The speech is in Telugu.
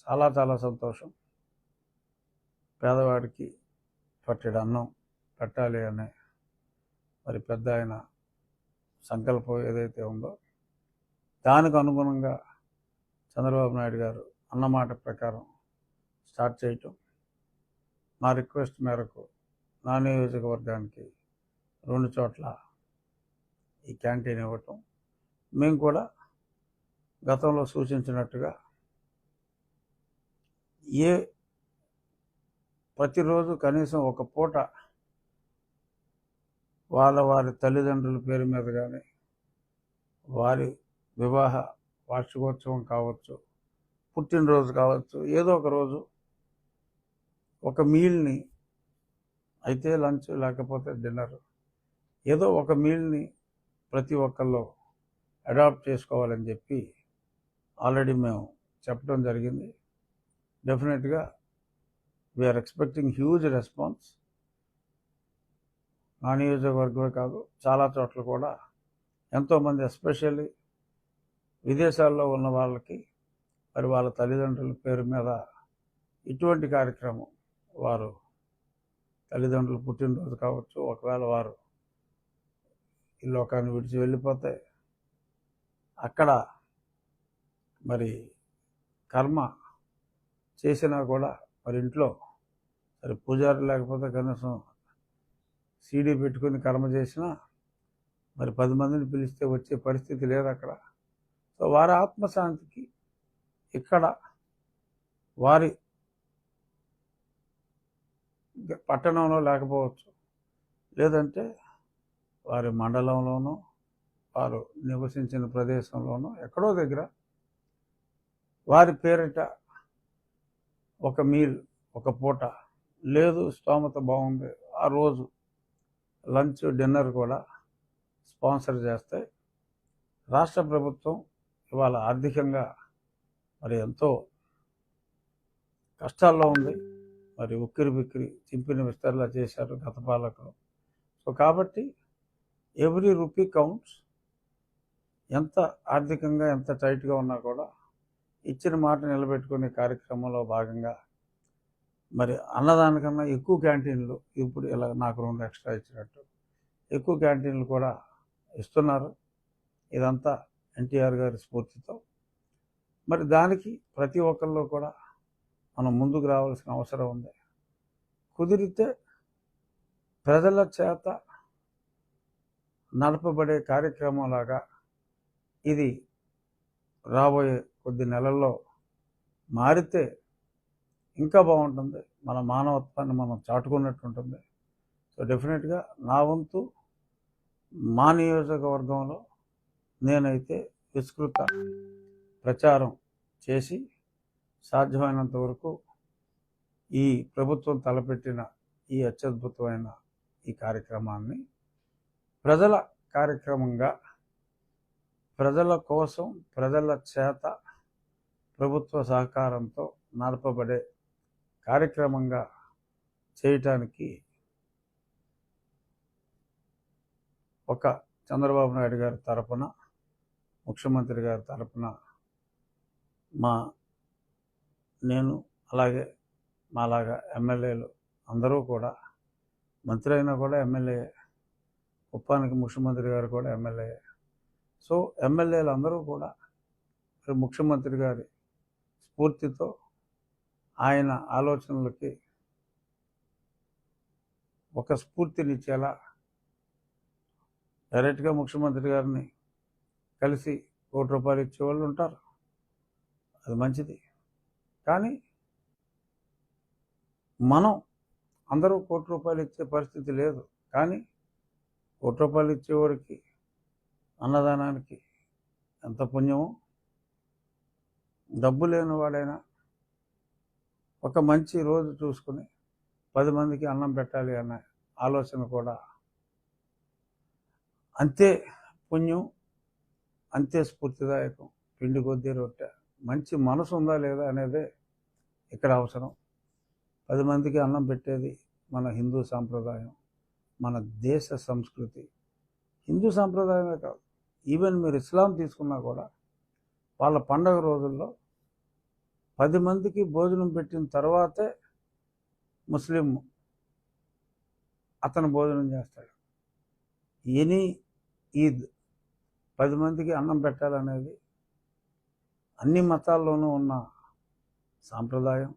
చాలా చాలా సంతోషం. పేదవాడికి పట్టెడు అన్నం పెట్టాలి అనే మరి పెద్ద ఆయన సంకల్పం ఏదైతే ఉందో దానికి అనుగుణంగా చంద్రబాబు నాయుడు గారు అన్నమాట ప్రకారం స్టార్ట్ చేయటం, మా రిక్వెస్ట్ మేరకు నా నియోజకవర్గానికి 2 చోట్ల ఈ క్యాంటీన్ ఇవ్వటం, మేము కూడా గతంలో సూచించినట్టుగా ప్రతిరోజు కనీసం ఒక పూట వారి తల్లిదండ్రుల పేరు మీద కానీ, వారి వివాహ వార్షికోత్సవం కావచ్చు, పుట్టినరోజు కావచ్చు, ఏదో ఒక రోజు ఒక మీల్ని, అయితే లంచ్ లేకపోతే డిన్నర్, ఏదో ఒక మీల్ని ప్రతి ఒక్కళ్ళు అడాప్ట్ చేసుకోవాలని చెప్పి ఆల్రెడీ మేము చెప్పడం జరిగింది. డెఫినెట్గా వీఆర్ ఎక్స్పెక్టింగ్ హ్యూజ్ రెస్పాన్స్. నా నియోజకవర్గమే కాదు, చాలా చోట్ల కూడా ఎంతోమంది, ఎస్పెషల్లీ విదేశాల్లో ఉన్న వాళ్ళకి మరి వాళ్ళ తల్లిదండ్రుల పేరు మీద ఇటువంటి కార్యక్రమం, వారు తల్లిదండ్రులు పుట్టినరోజు కావచ్చు, ఒకవేళ వారు ఈ లోకాన్ని విడిచి వెళ్ళిపోతే అక్కడ మరి కర్మ చేసినా కూడా మరి ఇంట్లో సరే పూజారి లేకపోతే కనీసం సీడీ పెట్టుకుని కర్మ చేసినా మరి 10 మందిని పిలిస్తే వచ్చే పరిస్థితి లేదు అక్కడ. సో వారి ఆత్మశాంతికి ఇక్కడ వారి పట్టణంలో లేకపోవచ్చు, లేదంటే వారి మండలంలోనూ వారు నివసించిన ప్రదేశంలోనూ ఎక్కడో దగ్గర వారి పేరిట ఒక మీల్, ఒక పూట, లేదు స్తోమత బాగుంది ఆ రోజు లంచ్ డిన్నర్ కూడా స్పాన్సర్ చేస్తే, రాష్ట్ర ప్రభుత్వం ఇవాళ ఆర్థికంగా మరి ఎంతో కష్టాల్లో ఉంది. మరి ఉక్కిరి బిక్కిరి చింపిన విస్తరలా చేశారు గత పాలకులు. సో కాబట్టి ఎవ్రీ రూపీ కౌంట్స్. ఎంత ఆర్థికంగా ఎంత టైట్గా ఉన్నా కూడా ఇచ్చిన మాట నిలబెట్టుకునే కార్యక్రమంలో భాగంగా మరి అన్నదానికన్నా ఎక్కువ క్యాంటీన్లు, ఇప్పుడు ఇలా నాకు 2 ఎక్స్ట్రా ఇచ్చినట్టు ఎక్కువ క్యాంటీన్లు కూడా ఇస్తున్నారు. ఇదంతా ఎన్టీఆర్ గారి స్ఫూర్తితో. మరి దానికి ప్రతి ఒక్కరిలో కూడా మనం ముందుకు రావాల్సిన అవసరం ఉంది. కుదిరితే ప్రజల చేత నడపబడే కార్యక్రమంలాగా ఇది రాబోయే కొద్ది నెలల్లో మారితే ఇంకా బాగుంటుంది. మన మానవత్వాన్ని మనం చాటుకున్నట్టు ఉంటుంది. సో డెఫినెట్గా నా వంతు మా నియోజకవర్గంలో నేనైతే విస్తృత ప్రచారం చేసి సాధ్యమైనంత వరకు ఈ ప్రభుత్వం తలపెట్టిన ఈ అత్యద్భుతమైన ఈ కార్యక్రమాన్ని ప్రజల కార్యక్రమంగా, ప్రజల కోసం, ప్రజల చేత ప్రభుత్వ సహకారంతో నడపబడే కార్యక్రమంగా చేయటానికి ఒక చంద్రబాబు నాయుడు గారి తరపున, ముఖ్యమంత్రి గారి తరపున నేను అలాగే మాలాగా ఎమ్మెల్యేలు అందరూ కూడా, మంత్రి అయినా కూడా ఎమ్మెల్యే, కుప్పానికి ముఖ్యమంత్రి గారు కూడా ఎమ్మెల్యే. సో ఎమ్మెల్యేలు అందరూ కూడా ముఖ్యమంత్రి గారి స్ఫూర్తితో, ఆయన ఆలోచనలకి ఒక స్ఫూర్తినిచ్చేలా డైరెక్ట్గా ముఖ్యమంత్రి గారిని కలిసి ₹1 ఇచ్చేవాళ్ళు ఉంటారు, అది మంచిది. కానీ మనం అందరూ ₹1 ఇచ్చే పరిస్థితి లేదు. కానీ ₹1 ఇచ్చేవాడికి, అన్నదానానికి ఎంత పుణ్యమో, డబ్బు లేని వాడైనా ఒక మంచి రోజు చూసుకుని 10 మందికి అన్నం పెట్టాలి అన్న ఆలోచన కూడా అంతే పుణ్యం, అంతే స్ఫూర్తిదాయకం. పిండి కొద్దీ రొట్టె. మంచి మనసు ఉందా లేదా అనేదే ఇక్కడ అవసరం. 10 మందికి అన్నం పెట్టేది మన హిందూ సాంప్రదాయం, మన దేశ సంస్కృతి. హిందూ సాంప్రదాయమే కాదు, ఈవెన్ మీరు ఇస్లాం తీసుకున్నా కూడా వాళ్ళ పండగ రోజుల్లో 10 మందికి భోజనం పెట్టిన తర్వాతే ముస్లిం అతను భోజనం చేస్తాడు. ఎనీ ఈద్ 10 మందికి అన్నం పెట్టాలనేది అన్ని మతాల్లోనూ ఉన్న సాంప్రదాయం.